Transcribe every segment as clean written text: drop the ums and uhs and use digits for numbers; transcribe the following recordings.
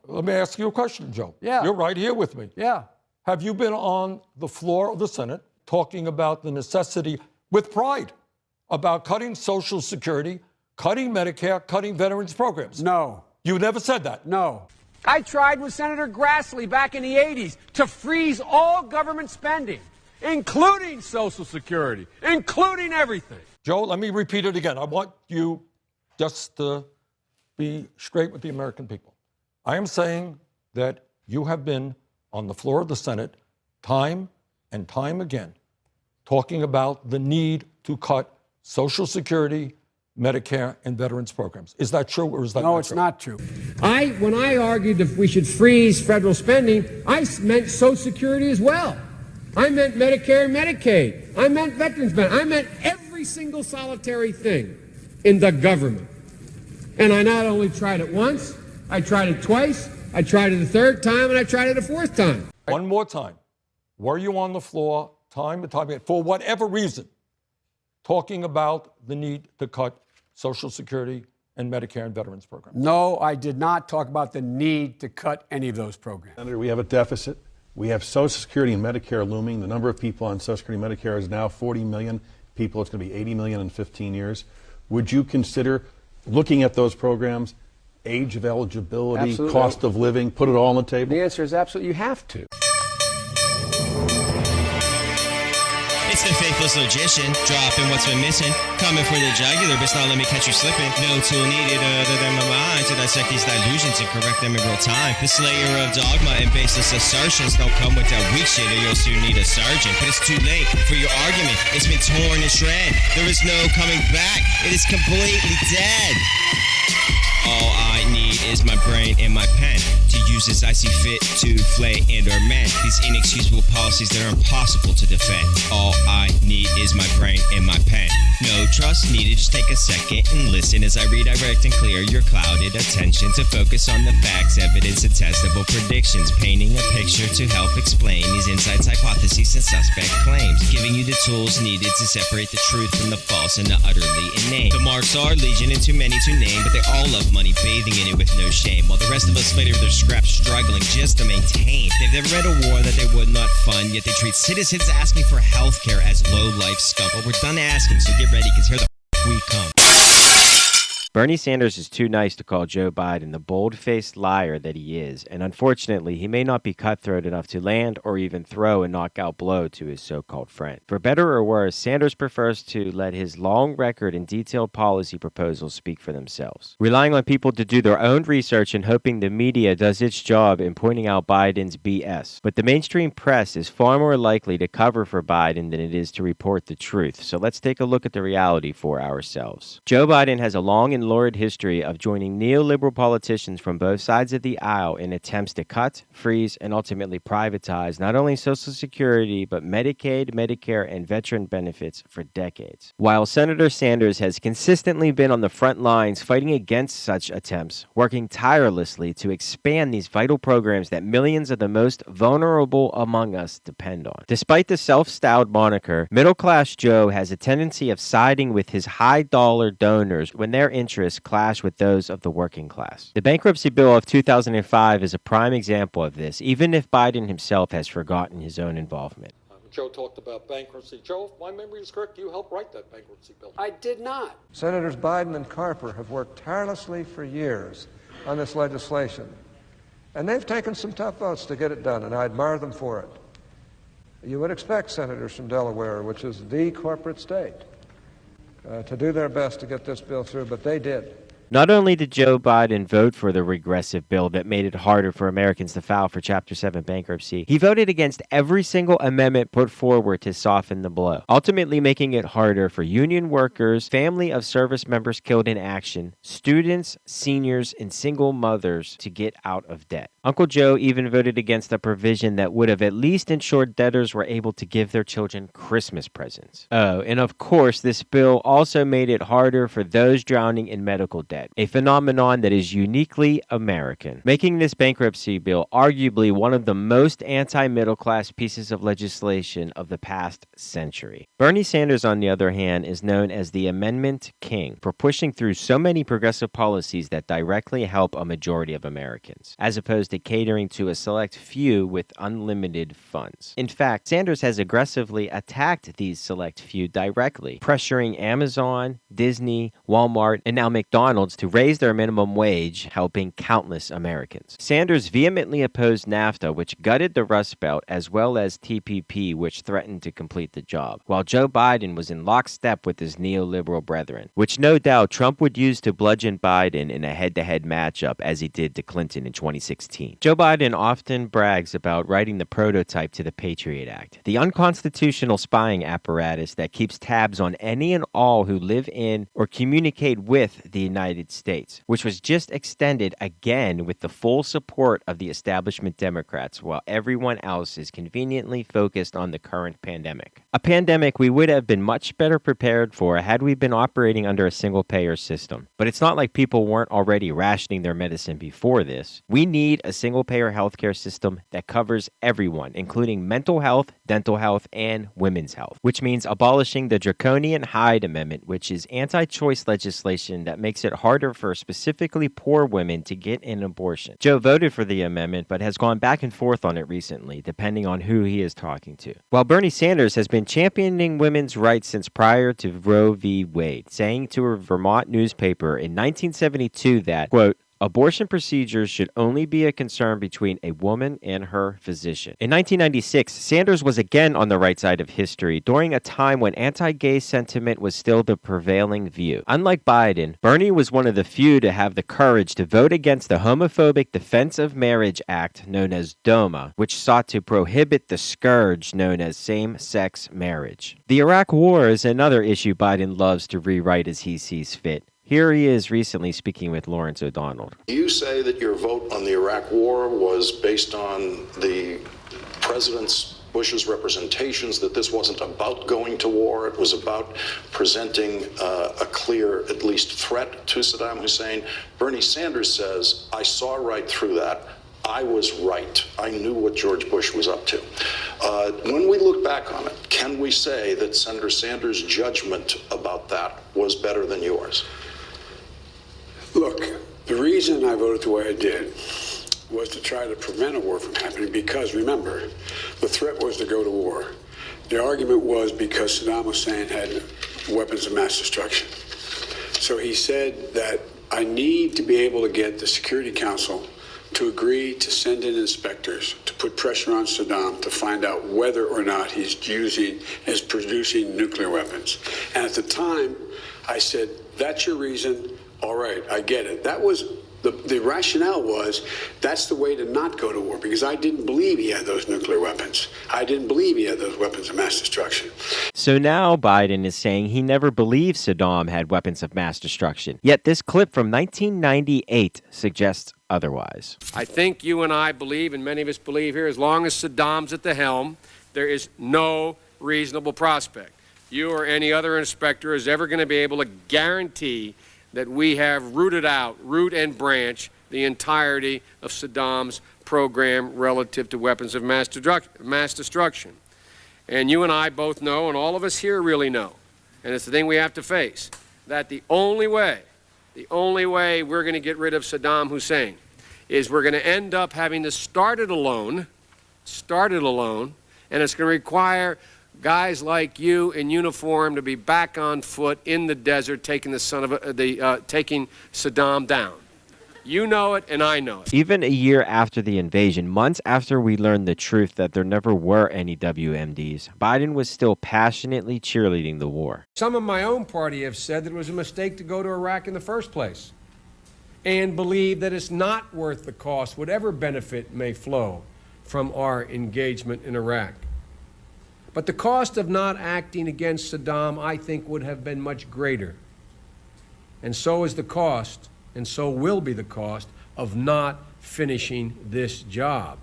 let me ask you a question, Joe. Yeah. You're right here with me. Yeah. Have you been on the floor of the Senate talking about the necessity, with pride, about cutting Social Security, cutting Medicare, cutting veterans programs? No. You never said that. No. I tried with Senator Grassley back in the 80s to freeze all government spending, including Social Security, including everything. Joe, let me repeat it again. I want you just to be straight with the American people. I am saying that you have been on the floor of the Senate time and time again talking about the need to cut Social Security, Medicare, and veterans programs. Is that true, or is that not true? No, it's not true. When I argued that we should freeze federal spending, I meant Social Security as well. I meant Medicare and Medicaid. I meant veterans benefits. I meant every single solitary thing in the government. And I not only tried it once, I tried it twice, I tried it a third time, and I tried it a fourth time. One more time. Were you on the floor time and time again, for whatever reason, talking about the need to cut Social Security and Medicare and veterans programs? No, I did not talk about the need to cut any of those programs. Senator, we have a deficit. We have Social Security and Medicare looming. The number of people on Social Security and Medicare is now 40 million people. It's going to be 80 million in 15 years. Would you consider looking at those programs, age of eligibility, Absolutely. cost of living, put it all on the table? The answer is absolutely, you have to. It's the faithless logician, dropping what's been missing, coming for the jugular, but not let me catch you slipping. No tool needed other than my mind to dissect these delusions and correct them in real time. The slayer of dogma and baseless assertions don't come with that weak shit or you'll soon need a surgeon. But it's too late for your argument. It's been torn and shred. There is no coming back. It is completely dead. All I need is my brain and my pen to use as I see fit to flay and or mend these inexcusable policies that are impossible to defend. All I need is my brain and my pen. No trust needed, just take a second and listen as I redirect and clear your clouded attention to focus on the facts, evidence, and testable predictions, painting a picture to help explain these insights, hypotheses, and suspect claims, giving you the tools needed to separate the truth from the false and the utterly inane. The marks are legion and too many to name, but they all love money, bathing in it with no shame, while the rest of us fight over their scraps, struggling just to maintain. They've never read a war that they would not fund, yet they treat citizens asking for health care as low-life scum. But we're done asking, so get ready, because here the we come. Bernie Sanders is too nice to call Joe Biden the bold-faced liar that he is, and unfortunately, he may not be cutthroat enough to land or even throw a knockout blow to his so-called friend. For better or worse, Sanders prefers to let his long record and detailed policy proposals speak for themselves, relying on people to do their own research and hoping the media does its job in pointing out Biden's BS. But the mainstream press is far more likely to cover for Biden than it is to report the truth, so let's take a look at the reality for ourselves. Joe Biden has a long and lurid history of joining neoliberal politicians from both sides of the aisle in attempts to cut, freeze, and ultimately privatize not only Social Security, but Medicaid, Medicare, and veteran benefits for decades. While Senator Sanders has consistently been on the front lines fighting against such attempts, working tirelessly to expand these vital programs that millions of the most vulnerable among us depend on. Despite the self-styled moniker, middle-class Joe has a tendency of siding with his high-dollar donors when their interests clash with those of the working class. The bankruptcy bill of 2005 is a prime example of this, even if Biden himself has forgotten his own involvement. Joe talked about bankruptcy. Joe, if my memory is correct, you helped write that bankruptcy bill. I did not. Senators Biden and Carper have worked tirelessly for years on this legislation, and they've taken some tough votes to get it done, and I admire them for it. You would expect senators from Delaware, which is the corporate state, to do their best to get this bill through, but they did. Not only did Joe Biden vote for the regressive bill that made it harder for Americans to file for Chapter 7 bankruptcy, he voted against every single amendment put forward to soften the blow, ultimately making it harder for union workers, family of service members killed in action, students, seniors, and single mothers to get out of debt. Uncle Joe even voted against a provision that would have at least ensured debtors were able to give their children Christmas presents. Oh, and of course, this bill also made it harder for those drowning in medical debt. debt, a phenomenon that is uniquely American, making this bankruptcy bill arguably one of the most anti-middle class pieces of legislation of the past century. Bernie Sanders, on the other hand, is known as the Amendment King for pushing through so many progressive policies that directly help a majority of Americans, as opposed to catering to a select few with unlimited funds. In fact, Sanders has aggressively attacked these select few directly, pressuring Amazon, Disney, Walmart, and now McDonald's to raise their minimum wage, helping countless Americans. Sanders vehemently opposed NAFTA, which gutted the Rust Belt, as well as TPP, which threatened to complete the job, while Joe Biden was in lockstep with his neoliberal brethren, which no doubt Trump would use to bludgeon Biden in a head-to-head matchup as he did to Clinton in 2016. Joe Biden often brags about writing the prototype to the Patriot Act, the unconstitutional spying apparatus that keeps tabs on any and all who live in or communicate with the United States, which was just extended again with the full support of the establishment Democrats, while everyone else is conveniently focused on the current pandemic. A pandemic we would have been much better prepared for had we been operating under a single-payer system. But it's not like people weren't already rationing their medicine before this. We need a single-payer healthcare system that covers everyone, including mental health, dental health, and women's health, which means abolishing the draconian Hyde Amendment, which is anti-choice legislation that makes it harder for specifically poor women to get an abortion. Joe voted for the amendment, but has gone back and forth on it recently, depending on who he is talking to. While Bernie Sanders has been championing women's rights since prior to Roe v. Wade, saying to a Vermont newspaper in 1972 that, quote, abortion procedures should only be a concern between a woman and her physician. In 1996, Sanders was again on the right side of history during a time when anti-gay sentiment was still the prevailing view. Unlike Biden, Bernie was one of the few to have the courage to vote against the homophobic Defense of Marriage Act known as DOMA, which sought to prohibit the scourge known as same-sex marriage. The Iraq War is another issue Biden loves to rewrite as he sees fit. Here he is recently speaking with Lawrence O'Donnell. You say that your vote on the Iraq War was based on the President Bush's representations that this wasn't about going to war. It was about presenting a clear, at least, threat to Saddam Hussein. Bernie Sanders says, I saw right through that. I was right. I knew what George Bush was up to. When we look back on it, can we say that Senator Sanders' judgment about that was better than yours? Look, the reason I voted the way I did was to try to prevent a war from happening because, remember, the threat was to go to war. The argument was because Saddam Hussein had weapons of mass destruction. So he said that I need to be able to get the Security Council to agree to send in inspectors to put pressure on Saddam to find out whether or not he's producing nuclear weapons. And at the time, I said, that's your reason. All right, I get it. That was the rationale was that's the way to not go to war because I didn't believe he had those nuclear weapons. I didn't believe he had those weapons of mass destruction. So now Biden is saying he never believed Saddam had weapons of mass destruction. Yet this clip from 1998 suggests otherwise. I think you and I believe, and many of us believe here, as long as Saddam's at the helm, there is no reasonable prospect you or any other inspector is ever going to be able to guarantee that we have rooted out, root and branch, the entirety of Saddam's program relative to weapons of mass destruction. And you and I both know, and all of us here really know, and it's the thing we have to face, that the only way we're going to get rid of Saddam Hussein is we're going to end up having to start it alone, and it's going to require guys like you in uniform to be back on foot in the desert taking taking Saddam down. You know it, and I know it. Even a year after the invasion, months after we learned the truth that there never were any WMDs, Biden was still passionately cheerleading the war. Some of my own party have said that it was a mistake to go to Iraq in the first place and believe that it's not worth the cost, whatever benefit may flow from our engagement in Iraq. But the cost of not acting against Saddam, I think, would have been much greater. And so is the cost, and so will be the cost, of not finishing this job.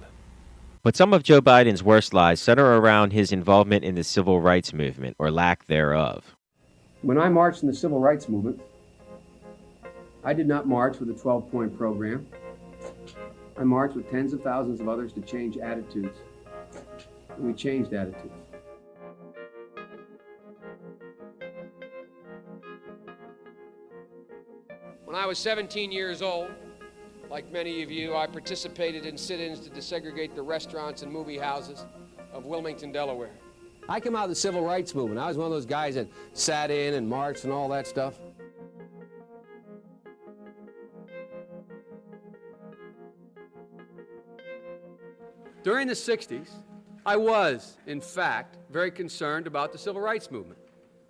But some of Joe Biden's worst lies center around his involvement in the civil rights movement, or lack thereof. When I marched in the civil rights movement, I did not march with a 12-point program. I marched with tens of thousands of others to change attitudes. And we changed attitudes. When I was 17 years old, like many of you, I participated in sit-ins to desegregate the restaurants and movie houses of Wilmington, Delaware. I came out of the civil rights movement. I was one of those guys that sat in and marched and all that stuff. During the 60s, I was, in fact, very concerned about the civil rights movement.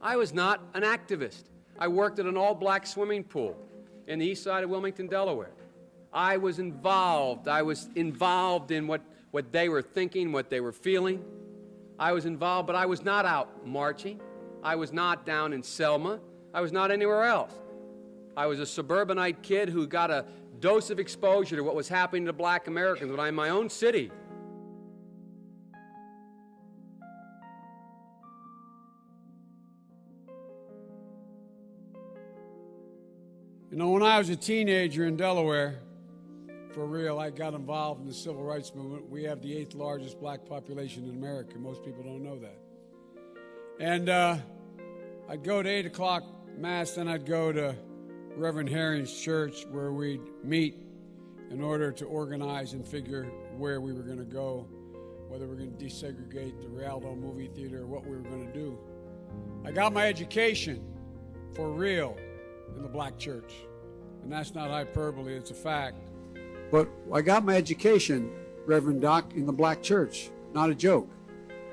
I was not an activist. I worked at an all-black swimming pool in the east side of Wilmington, Delaware. I was involved in what they were thinking, what they were feeling. I was involved, but I was not out marching. I was not down in Selma. I was not anywhere else. I was a suburbanite kid who got a dose of exposure to what was happening to black Americans when I'm in my own city. You know, when I was a teenager in Delaware, for real, I got involved in the civil rights movement. We have the 8th largest black population in America. Most people don't know that. And I'd go to 8 o'clock Mass, then I'd go to Reverend Herring's church where we'd meet in order to organize and figure where we were going to go, whether we were going to desegregate the Rialto movie theater or what we were going to do. I got my education for real in the black church. And that's not hyperbole, it's a fact. But I got my education, Reverend Doc, in the black church. Not a joke.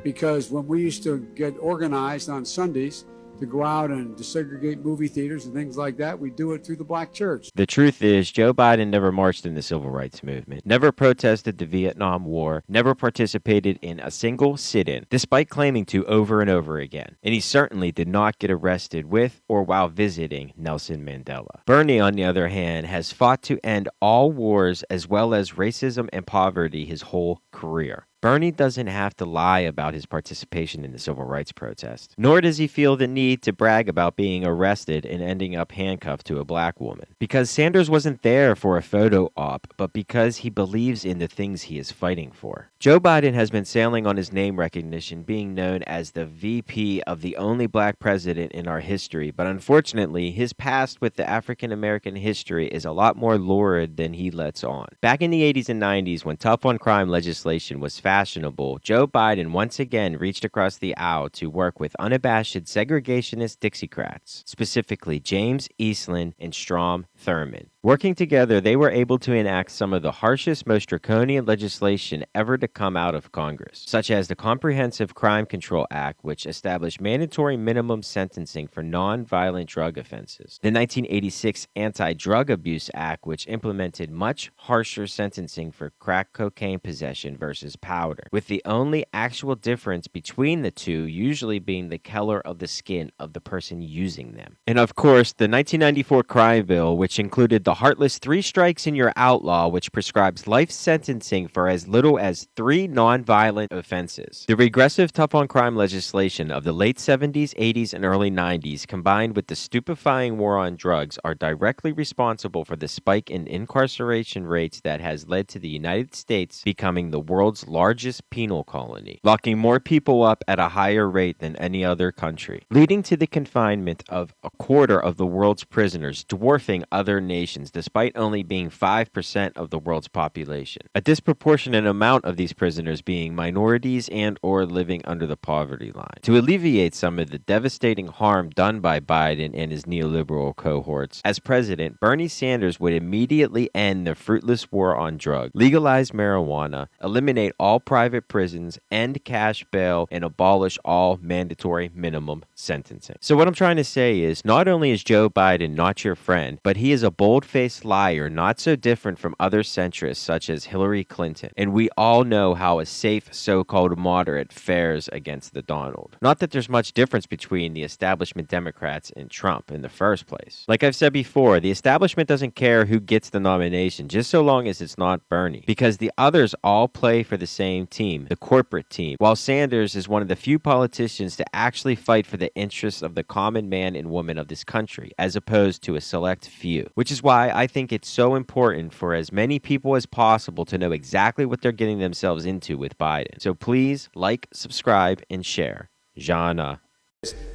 Because when we used to get organized on Sundays to go out and desegregate movie theaters and things like that, we do it through the black church. The truth is, Joe Biden never marched in the civil rights movement, never protested the Vietnam War, never participated in a single sit-in, despite claiming to over and over again. And he certainly did not get arrested with or while visiting Nelson Mandela. Bernie, on the other hand, has fought to end all wars as well as racism and poverty his whole career. Bernie doesn't have to lie about his participation in the civil rights protest, nor does he feel the need to brag about being arrested and ending up handcuffed to a black woman. Because Sanders wasn't there for a photo op, but because he believes in the things he is fighting for. Joe Biden has been sailing on his name recognition, being known as the VP of the only black president in our history, but unfortunately, his past with the African American history is a lot more lurid than he lets on. Back in the 80s and 90s, when tough on crime legislation was fashionable, Joe Biden once again reached across the aisle to work with unabashed segregationist Dixiecrats, specifically James Eastland and Strom Thurmond. Working together, they were able to enact some of the harshest, most draconian legislation ever to come out of Congress, such as the Comprehensive Crime Control Act, which established mandatory minimum sentencing for non-violent drug offenses, the 1986 Anti-Drug Abuse Act, which implemented much harsher sentencing for crack cocaine possession versus powder, with the only actual difference between the two usually being the color of the skin of the person using them. And of course, the 1994 crime bill, which included the heartless 3 strikes and you're outlaw, which prescribes life sentencing for as little as 3 non-violent offenses. The regressive tough on crime legislation of the late 70s, 80s, and early 90s, combined with the stupefying war on drugs, are directly responsible for the spike in incarceration rates that has led to the United States becoming the world's largest penal colony, locking more people up at a higher rate than any other country, leading to the confinement of a quarter of the world's prisoners, dwarfing other nations despite only being 5% of the world's population. A disproportionate amount of these prisoners being minorities and or living under the poverty line. To alleviate some of the devastating harm done by Biden and his neoliberal cohorts, as president, Bernie Sanders would immediately end the fruitless war on drugs, legalize marijuana, eliminate all private prisons, end cash bail, and abolish all mandatory minimum sentencing. So what I'm trying to say is, not only is Joe Biden not your friend, but he is a bold bold-faced liar, not so different from other centrists such as Hillary Clinton. And we all know how a safe so-called moderate fares against the Donald. Not that there's much difference between the establishment Democrats and Trump in the first place. Like I've said before, the establishment doesn't care who gets the nomination, just so long as it's not Bernie. Because the others all play for the same team, the corporate team, while Sanders is one of the few politicians to actually fight for the interests of the common man and woman of this country, as opposed to a select few. Which is why I think it's so important for as many people as possible to know exactly what they're getting themselves into with Biden. So please like, subscribe, and share. Jana.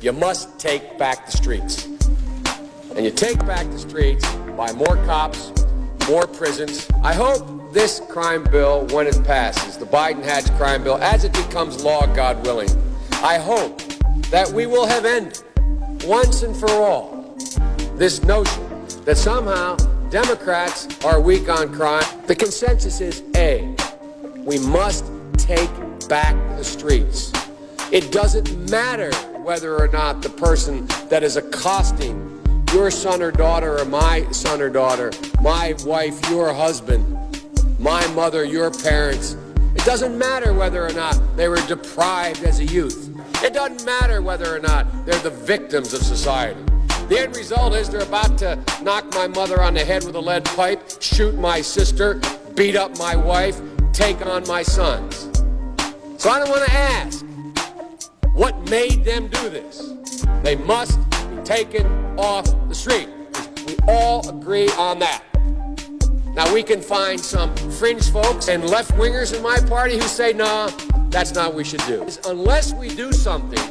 You must take back the streets. And you take back the streets by more cops, more prisons. I hope this crime bill, when it passes, the Biden-Hatch crime bill, as it becomes law, God willing, I hope that we will have ended, once and for all, this notion that somehow Democrats are weak on crime. The consensus is A, we must take back the streets. It doesn't matter whether or not the person that is accosting your son or daughter or my son or daughter, my wife, your husband, my mother, your parents. It doesn't matter whether or not they were deprived as a youth. It doesn't matter whether or not they're the victims of society. The end result is they're about to knock my mother on the head with a lead pipe, shoot my sister, beat up my wife, take on my sons. So I don't want to ask, what made them do this? They must be taken off the street. We all agree on that. Now we can find some fringe folks and left-wingers in my party who say, nah, that's not what we should do. Unless we do something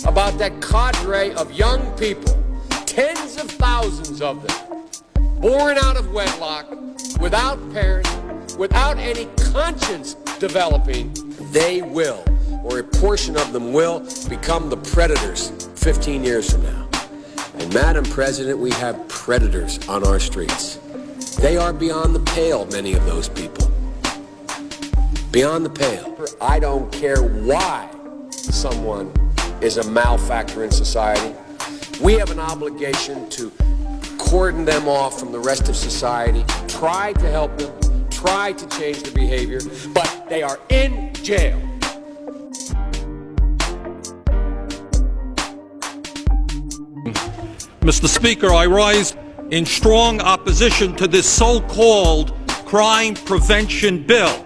about that cadre of young people, tens of thousands of them, born out of wedlock, without parents, without any conscience developing, they will, or a portion of them will, become the predators 15 years from now. And Madam President, we have predators on our streets. They are beyond the pale, many of those people. Beyond the pale. I don't care why someone is a malefactor in society. We have an obligation to cordon them off from the rest of society, try to help them, try to change their behavior, but they are in jail. Mr. Speaker, I rise in strong opposition to this so-called crime prevention bill.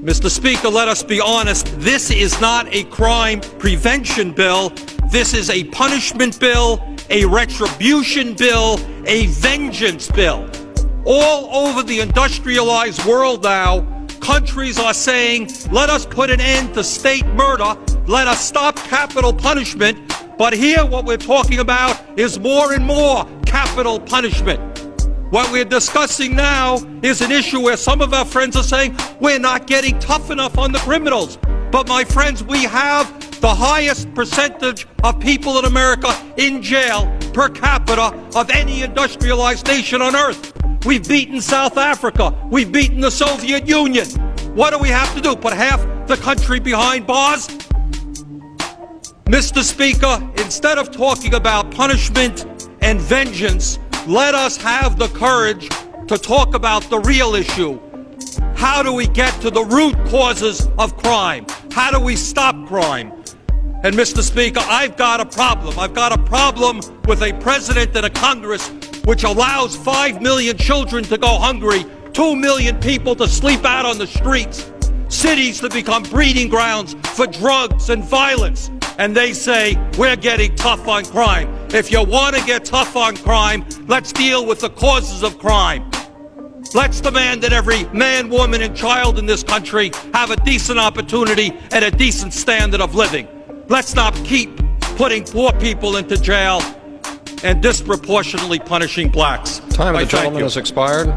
Mr. Speaker, let us be honest, this is not a crime prevention bill. This is a punishment bill, a retribution bill, a vengeance bill. All over the industrialized world now, countries are saying, let us put an end to state murder, let us stop capital punishment. But here what we're talking about is more and more capital punishment. What we're discussing now is an issue where some of our friends are saying we're not getting tough enough on the criminals. But my friends, we have the highest percentage of people in America in jail per capita of any industrialized nation on earth. We've beaten South Africa. We've beaten the Soviet Union. What do we have to do? Put half the country behind bars? Mr. Speaker, instead of talking about punishment and vengeance, let us have the courage to talk about the real issue. How do we get to the root causes of crime? How do we stop crime? And Mr. Speaker, I've got a problem. I've got a problem with a president and a Congress which allows 5 million children to go hungry, 2 million people to sleep out on the streets, cities to become breeding grounds for drugs and violence. And they say, we're getting tough on crime. If you want to get tough on crime, let's deal with the causes of crime. Let's demand that every man, woman, and child in this country have a decent opportunity and a decent standard of living. Let's not keep putting poor people into jail and disproportionately punishing blacks. Time of the gentleman has expired.